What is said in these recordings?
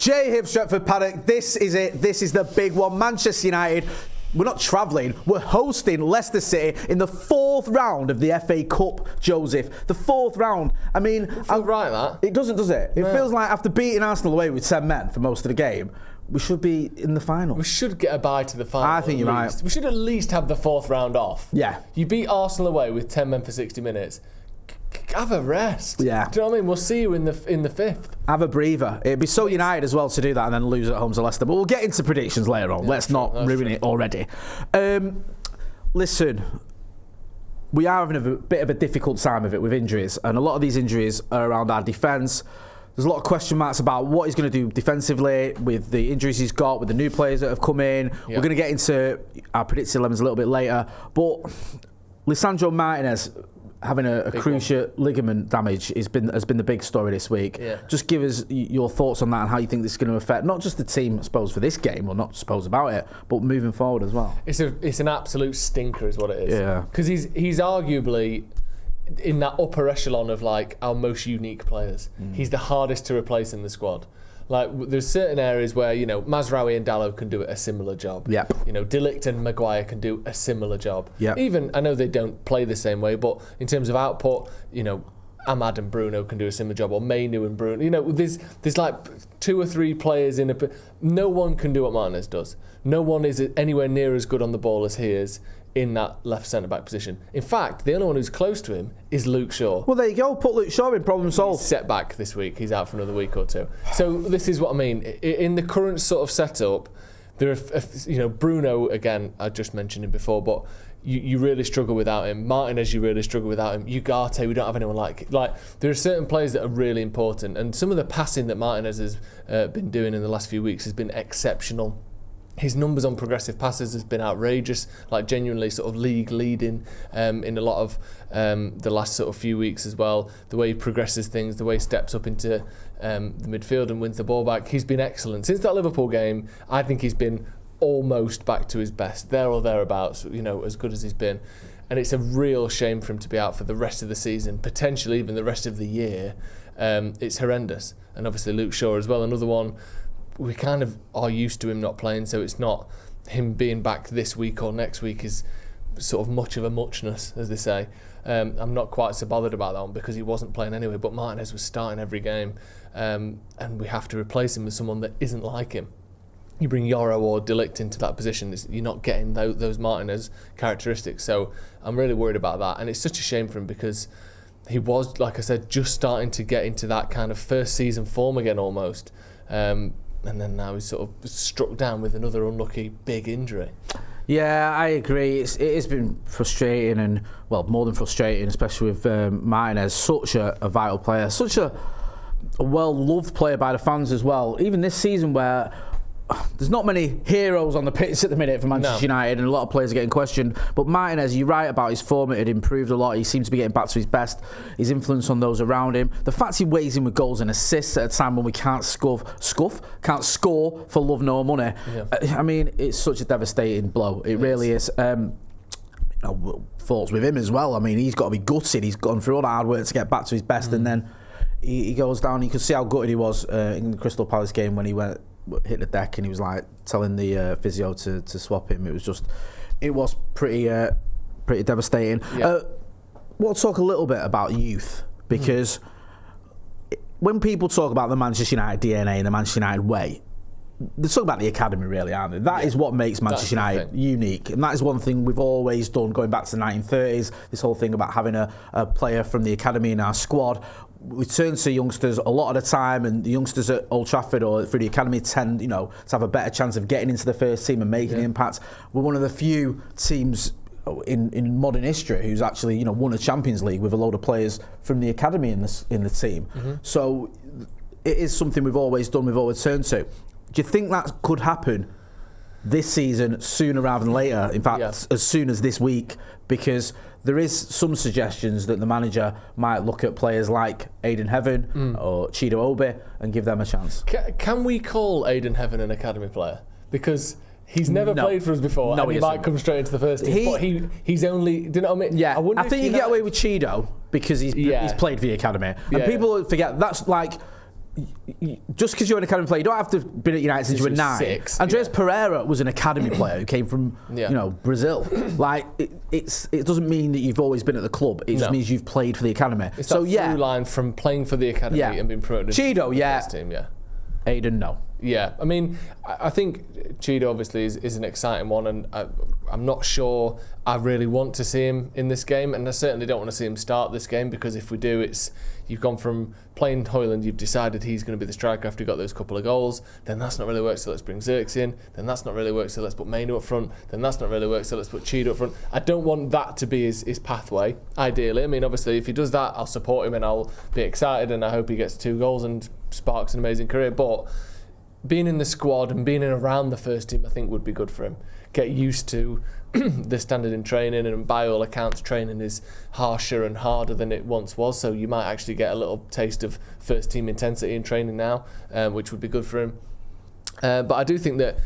Jay Hibb, Stretford, Paddock, this is it. This is the big one. Manchester United, we're not travelling, we're hosting Leicester City in the 4th round of the FA Cup, Joseph. The 4th round. I mean... It feels right, that. It doesn't, does it? It feels like after beating Arsenal away with 10 men for most of the game, we should be in the final. We should get a bye to the final. I think you're right. We should at least have the 4th round off. Yeah. You beat Arsenal away with 10 men for 60 minutes. Have a rest. Yeah. Do you know what I mean? We'll see you in the 5th. Have a breather. It'd be so United as well to do that and then lose at home to Leicester. But we'll get into predictions later on. Let's not ruin it already. Listen, we are having a bit of a difficult time of it with injuries, and a lot of these injuries are around our defence. There's a lot of question marks about what he's going to do defensively with the injuries he's got, with the new players that have come in. Yep. We're going to get into our predicted 11s a little bit later. But Lisandro Martinez having a cruciate ligament damage has been the big story this week. Yeah. Just give us your thoughts on that and how you think this is going to affect not just the team, I suppose, for this game, or not suppose about it, but moving forward as well. It's an absolute stinker is what it is. Yeah. Because he's arguably in that upper echelon of like our most unique players. He's the hardest to replace in the squad. Like, there's certain areas where, you know, Mazraoui and Dalot can do a similar job. Yep. You know, De Ligt and Maguire can do a similar job. Yep. Even, I know they don't play the same way, but in terms of output, you know, Ahmad and Bruno can do a similar job, or Mainu and Bruno. You know, there's like 2 or 3 players in a... No one can do what Martinez does. No one is anywhere near as good on the ball as he is in that left centre-back position. In fact, the only one who's close to him is Luke Shaw. Well, there you go. Put Luke Shaw in, problem solved. He's set back this week. He's out for another week or 2. So this is what I mean. In the current sort of setup, there are, you know, Bruno, again, I just mentioned him before, but you really struggle without him. Martinez, you really struggle without him. Ugarte, we don't have anyone like there are certain players that are really important, and some of the passing that Martinez has been doing in the last few weeks has been exceptional. His numbers on progressive passes has been outrageous, like genuinely sort of league leading in a lot of the last sort of few weeks as well. The way he progresses things, the way he steps up into the midfield and wins the ball back, he's been excellent. Since that Liverpool game, I think he's been almost back to his best, there or thereabouts, you know, as good as he's been. And it's a real shame for him to be out for the rest of the season, potentially even the rest of the year. It's horrendous. And obviously Luke Shaw as well, another one. We kind of are used to him not playing, so it's not him being back this week or next week is sort of much of a muchness, as they say. I'm not quite so bothered about that one because he wasn't playing anyway, but Martinez was starting every game, and we have to replace him with someone that isn't like him. You bring Yoro or De Ligt into that position, you're not getting those Martinez characteristics, so I'm really worried about that, and it's such a shame for him because he was, like I said, just starting to get into that kind of first season form again almost. And then now he's sort of struck down with another unlucky big injury. Yeah, I agree. It has been frustrating, and well, more than frustrating, especially with Martinez, such a vital player, such a well-loved player by the fans as well. Even this season where there's not many heroes on the pitch at the minute for Manchester United, and a lot of players are getting questioned. But Martinez, you're right about his form. It had improved a lot. He seems to be getting back to his best. His influence on those around him. The fact he weighs in with goals and assists at a time when we can't score for love nor money. Yeah. I mean, it's such a devastating blow. It really is. Faults with him as well. I mean, he's got to be gutted. He's gone through all the hard work to get back to his best, and then he goes down. You could see how gutted he was in the Crystal Palace game when he hit the deck and he was like telling the physio to swap him. It was pretty devastating. Yeah. We'll talk a little bit about youth, because when people talk about the Manchester United DNA and the Manchester United way, they're talking about the academy, really, aren't they? That is what makes Manchester United unique, and that is one thing we've always done going back to the 1930s, this whole thing about having a player from the academy in our squad. We turn to youngsters a lot of the time, and the youngsters at Old Trafford or through the academy tend, to have a better chance of getting into the first team and making an impact. We're one of the few teams in modern history who's actually, won a Champions League with a load of players from the academy in the team. So it is something we've always done, we've always turned to. Do you think that could happen this season sooner rather than later? In fact, as soon as this week, because there is some suggestions that the manager might look at players like Aiden Heaven or Chido Obi and give them a chance. Can we call Aiden Heaven an academy player? Because he's never played for us before, and he might come straight into the first team. But he's only... Do you know what I mean? Yeah, I think you get away with Chido because he's played for the academy. And people forget, that's like... just because you're an academy player, you don't have to have been at United since you were 9. 6, Andreas Pereira was an academy player who came from Brazil. Like it doesn't mean that you've always been at the club. It just means you've played for the academy. It's that through line from playing for the academy and being promoted. Cheeto, to the first team, Aiden, no. Yeah, I mean, I think Cheeto obviously is an exciting one, and I'm not sure I really want to see him in this game, and I certainly don't want to see him start this game, because if we do, you've gone from playing Højlund, you've decided he's going to be the striker after you got those couple of goals, then that's not really worked, so let's bring Xerxes in, then that's not really worked, so let's put Mainu up front, then that's not really worked, so let's put Cheeto up front. I don't want that to be his pathway, ideally. I mean, obviously, if he does that, I'll support him and I'll be excited, and I hope he gets 2 goals and sparks an amazing career, but being in the squad and being in around the first team, I think would be good for him. Get used to the standard in training, and by all accounts, training is harsher and harder than it once was. So you might actually get a little taste of first team intensity in training now, which would be good for him. But I do think that,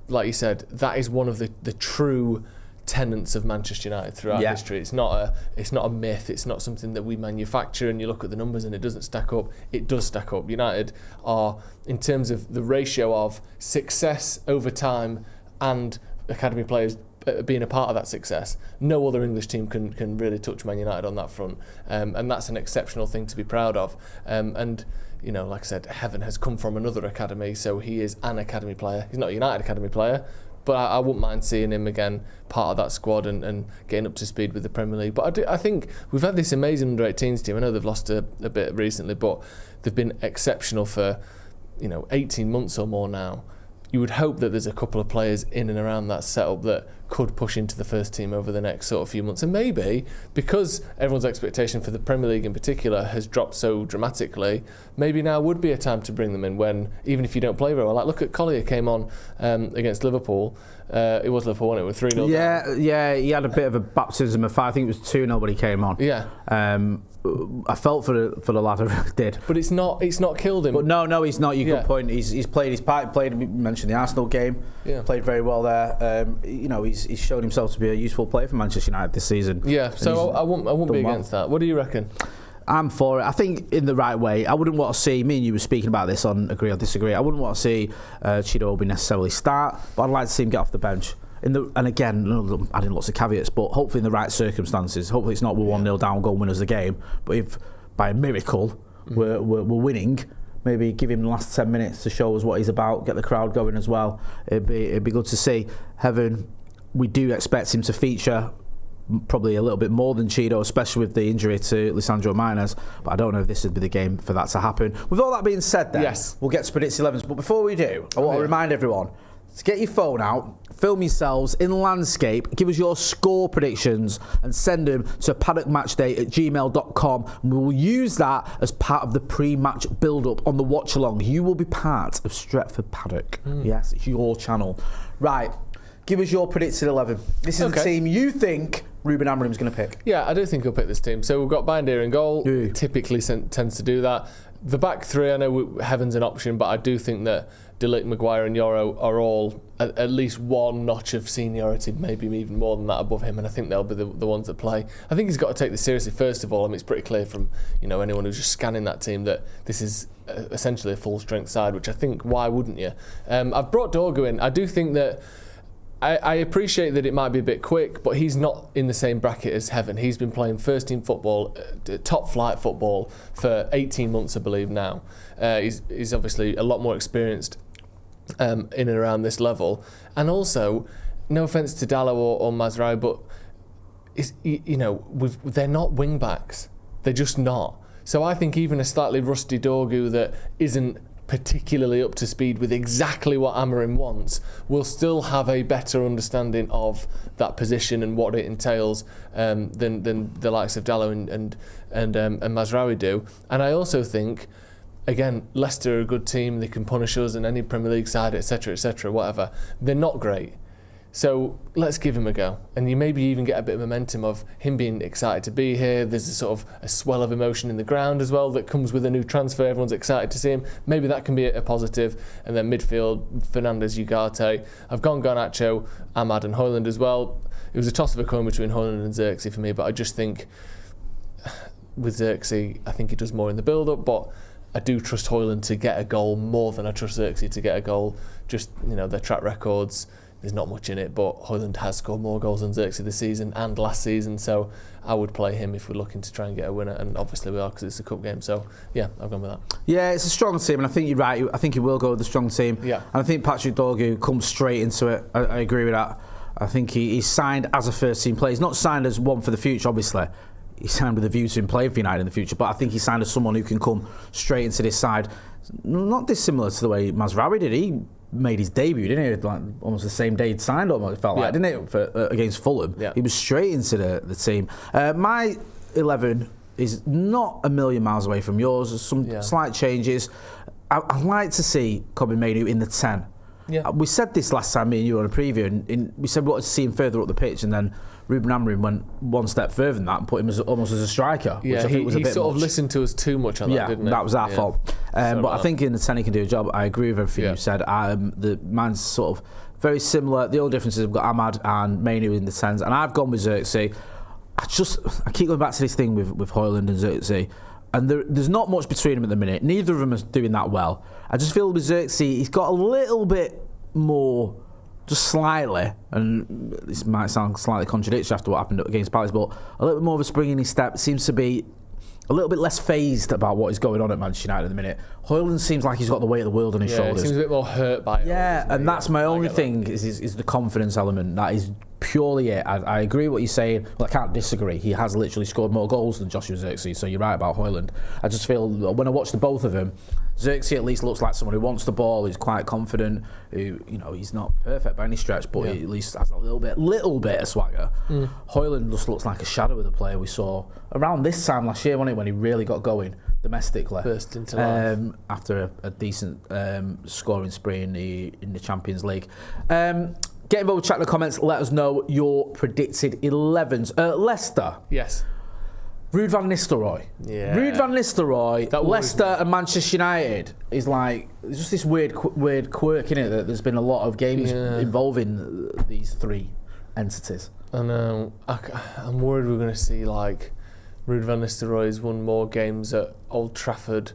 like you said, that is one of the true tenets of Manchester United throughout history. It's not a myth. It's not something that we manufacture and you look at the numbers and it doesn't stack up. It does stack up. United are, in terms of the ratio of success over time and academy players being a part of that success, no other English team can really touch Man United on that front, and that's an exceptional thing to be proud of. And like I said, Heaven has come from another academy, so he is an academy player. He's not a United academy player, but I wouldn't mind seeing him again part of that squad and getting up to speed with the Premier League. But I think we've had this amazing under-18s team. I know they've lost a bit recently, but they've been exceptional for 18 months or more now. You would hope that there's a couple of players in and around that setup that could push into the first team over the next sort of few months. And maybe, because everyone's expectation for the Premier League in particular has dropped so dramatically, maybe now would be a time to bring them in when, even if you don't play very well. Like, look at Collier came on against Liverpool. It was Liverpool, wasn't it? With 3-0 down. Yeah, he had a bit of a baptism of fire. I think it was 2-0 when he came on. Yeah. I felt for the lad, I really did. But it's not killed him. But no, he's not. Good point. He's played his part. We mentioned the Arsenal game. Yeah. Played very well there. He's shown himself to be a useful player for Manchester United this season. Yeah. So I won't be against that. What do you reckon? I'm for it. I think in the right way. I wouldn't want to see, me and you were speaking about this on Agree or Disagree, I wouldn't want to see Cheeto Obi necessarily start, but I'd like to see him get off the bench. And again, adding lots of caveats, but hopefully in the right circumstances. Hopefully it's not we're 1-0 down, goal winners the game, but if by a miracle we're winning, maybe give him the last 10 minutes to show us what he's about, get the crowd going as well. It'd be good to see. Heaven, we do expect him to feature probably a little bit more than Cheeto, especially with the injury to Lisandro Martinez, but I don't know if this would be the game for that to happen. With all that being said then, we'll get to Predicts 11s, but before we do, I want to remind everyone to get your phone out, film yourselves in landscape, give us your score predictions and send them to paddockmatchday@gmail.com, and we will use that as part of the pre-match build-up on the watch-along. You will be part of Stretford Paddock. Yes, it's your channel. Right, give us your Predicted 11. This is the team you think Ruben Amorim's going to pick. Yeah, I do think he'll pick this team. So we've got Bindier in goal. Typically tends to do that. The back three, I know Heaven's an option, but I do think that De Ligt, Maguire and Yoro are all at least one notch of seniority, maybe even more than that above him, and I think they'll be the ones that play. I think he's got to take this seriously first of all. I mean, it's pretty clear from anyone who's just scanning that team that this is essentially a full-strength side, which I think, why wouldn't you? I've brought Dorgu in. I do think that I appreciate that it might be a bit quick, but he's not in the same bracket as Heaven. He's been playing first-team football, top-flight football for 18 months, I believe, now. He's obviously a lot more experienced in and around this level. And also, no offence to Dallo or Mazraoui, but they're not wing-backs. They're just not. So I think even a slightly rusty Dorgu that isn't particularly up to speed with exactly what Amorim wants, will still have a better understanding of that position and what it entails than the likes of Dallo and Mazraoui do. And I also think, again, Leicester are a good team. They can punish us and any Premier League side, etc., whatever. They're not great. So let's give him a go. And you maybe even get a bit of momentum of him being excited to be here. There's a sort of a swell of emotion in the ground as well that comes with a new transfer. Everyone's excited to see him. Maybe that can be a positive. And then midfield, Fernandes, Ugarte. I've gone Garnacho, Ahmad and Højlund as well. It was a toss of a coin between Højlund and Xerxes for me, but I just think with Xerxes, I think he does more in the build-up, but I do trust Højlund to get a goal more than I trust Xerxes to get a goal. Just, their track records, there's not much in it, but Højlund has scored more goals than Xerxes this season and last season, so I would play him if we're looking to try and get a winner, and obviously we are because it's a cup game, so yeah, I've gone with that. Yeah, it's a strong team, and I think you're right. I think he will go with the strong team. Yeah. And I think Patrick Dorgu comes straight into it. I agree with that. I think he's signed as a first-team player. He's not signed as one for the future, obviously. He's signed with a view to him playing for United in the future, but I think he signed as someone who can come straight into this side. Not dissimilar to the way Mazraoui did. He made his debut, didn't he? Like almost the same day he'd signed, almost it felt like, didn't it? Against Fulham. Yeah. He was straight into the team. My 11 is not a million miles away from yours. There's some slight changes. I'd like to see Kobbie Mainoo in the 10. Yeah. We said this last time, me and you on a preview, and we said we wanted to see him further up the pitch, and then Ruben Amorim went one step further than that and put him almost as a striker, which I think was a bit much. He sort of listened to us too much on that, didn't he? That was our fault. But I think in the 10 he can do a job. I agree with everything you said. Mine's sort of very similar. The only difference is we've got Ahmad and Mainoo in the 10s, and I've gone with Xerxes. I keep going back to this thing with Højlund and Xerxes, and there's not much between them at the minute. Neither of them is doing that well. I just feel with Xerxes, he's got a little bit more, just slightly, and this might sound slightly contradictory after what happened against Palace, but a little bit more of a spring in his step. Seems to be a little bit less phased about what is going on at Manchester United at the minute. Højlund seems like he's got the weight of the world on his shoulders. He seems a bit more hurt by it. Yeah, and that's my only thing is the confidence element. That is purely it. I agree with what you're saying. Well, I can't disagree. He has literally scored more goals than Joshua Xerxes, so you're right about Højlund. I just feel when I watch the both of them, Xerxes at least looks like someone who wants the ball, who's quite confident, who, he's not perfect by any stretch, but he at least has a little bit of swagger. Højlund just looks like a shadow of the player we saw around this time last year, wasn't it, when he really got going domestically. Burst into life. After a decent scoring spree in the Champions League. Get involved, chat in the comments, let us know your predicted 11s. Leicester. Yes. Ruud van Nistelrooy. Yeah. Ruud van Nistelrooy, Leicester and Manchester United is like, it's just this weird quirk in it that there's been a lot of games involving these three entities. I know. I'm worried we're going to see like Ruud van Nistelrooy's won more games at Old Trafford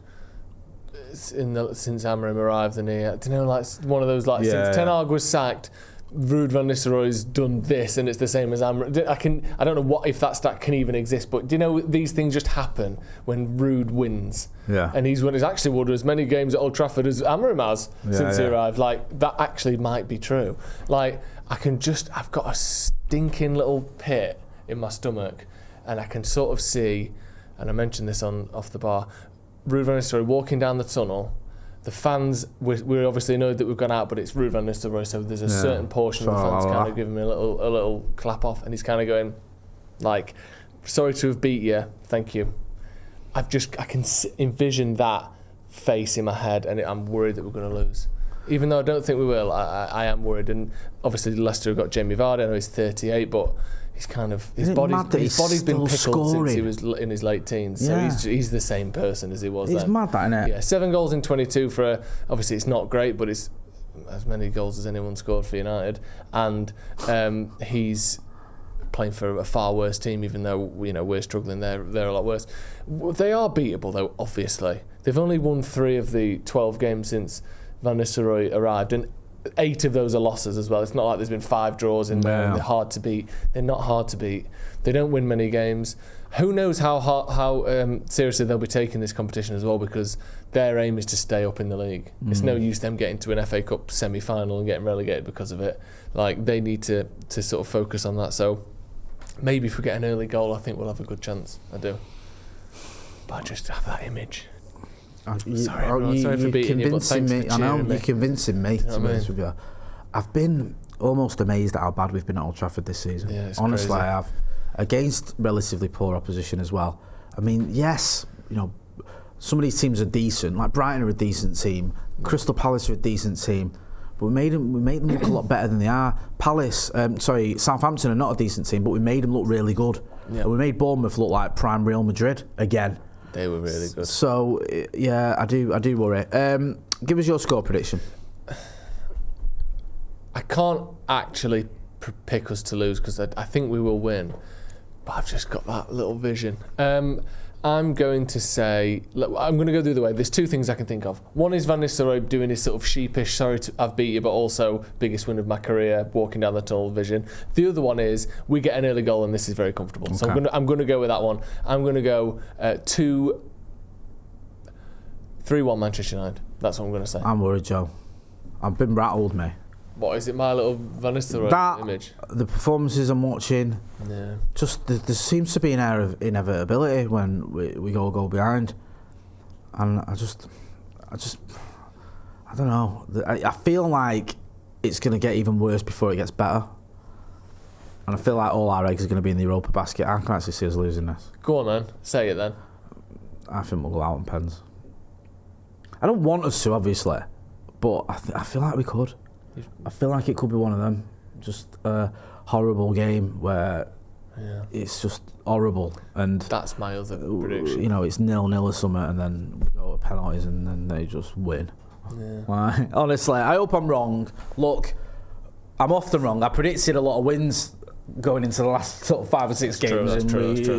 since Amorim arrived than he had. Like one of those since Ten Hag was sacked, Ruud van Nistelrooy's done this, and it's the same as Amorim. I don't know if that stat can even exist, but these things just happen when Ruud wins. Yeah. And he's actually won as many games at Old Trafford as Amorim has since he arrived. Like that actually might be true. Like I've got a stinking little pit in my stomach, and I can sort of see, and I mentioned this off the bar, Ruud van Nistelrooy walking down the tunnel. The fans, we obviously know that we've gone out, but it's Ruud van Nistelrooy, so there's a certain portion of the fans kind of giving me a little clap off, and he's kind of going, like, sorry to have beat you, thank you. I can envision that face in my head, and I'm worried that we're going to lose. Even though I don't think we will, I am worried. And obviously Leicester have got Jamie Vardy. I know he's 38, but he's kind of his body's been pickled since he was in his late teens. So he's the same person as he was then. It's mad, that, isn't it? Yeah, 7 goals in 22 for obviously it's not great, but it's as many goals as anyone scored for United. And he's playing for a far worse team, even though we're struggling. They're a lot worse. They are beatable though. Obviously, they've only won 3 of the 12 games since Van Nistelrooy arrived, and 8 of those are losses as well. It's not like there's been 5 draws in there. They're hard to beat. They're not hard to beat. They don't win many games. Who knows how seriously they'll be taking this competition as well, because their aim is to stay up in the league. It's no use them getting to an FA Cup semi-final and getting relegated because of it. Like, they need to sort of focus on that. So maybe if we get an early goal, I think we'll have a good chance. I do. But I just have that image. Sorry for beating you, but thanks for cheering me. I know, you're convincing me, to be honest with you. I've been almost amazed at how bad we've been at Old Trafford this season. Yeah, it's honestly, crazy. I have. Against relatively poor opposition as well. I mean, yes, some of these teams are decent. Like Brighton are a decent team. Crystal Palace are a decent team. But we made them look a lot better than they are. Southampton are not a decent team, but we made them look really good. Yeah. And we made Bournemouth look like prime Real Madrid again. They were really good. So yeah, I do worry. Give us your score prediction. I can't actually pick us to lose because I think we will win, but I've just got that little vision. I'm going to say, look, I'm going to go the other way. There's two things I can think of. One is Van Nistelrooy doing his sort of sheepish, sorry to I've beat you, but also biggest win of my career, walking down the tunnel vision. The other one is we get an early goal and this is very comfortable. Okay. So I'm going to go with that one. I'm going to go 3-1 Manchester United. That's what I'm going to say. I'm worried, Joe. I've been rattled, mate. What is it? My little Van Nistelrooy image. The performances I'm watching. Yeah. Just there seems to be an air of inevitability when we go behind, and I don't know. I feel like it's going to get even worse before it gets better, and I feel like all our eggs are going to be in the Europa basket. I can actually see us losing this. Go on then, say it then. I think we'll go out on pens. I don't want us to, obviously, but I feel like we could. I feel like it could be one of them. Just a horrible game where it's just horrible. And that's my other prediction. You know, it's 0-0 or something, and then we go to penalties, and then they just win. Yeah. Honestly, I hope I'm wrong. Look, I'm often wrong. I predicted a lot of wins going into the last sort of 5 or 6 games, and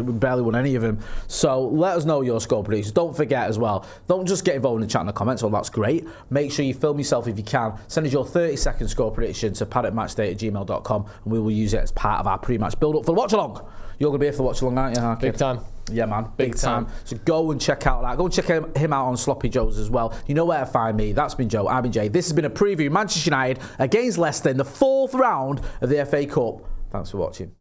we barely won any of them. So let us know your score predictions. Don't forget as well, don't just get involved in the chat in the comments. Well, that's great. Make sure you film yourself if you can. Send us your 30-second score prediction to paddockmatchday@gmail.com, and we will use it as part of our pre-match build-up for the watch-along. You're going to be here for the watch-along, aren't you, Harkid? Big time. Yeah, man. Big time. So go and check out that. Go and check him out on Sloppy Joe's as well. You know where to find me. That's been Joe. I've been Jay. This has been a preview of Manchester United against Leicester in the 4th round of the FA Cup. Thanks for watching.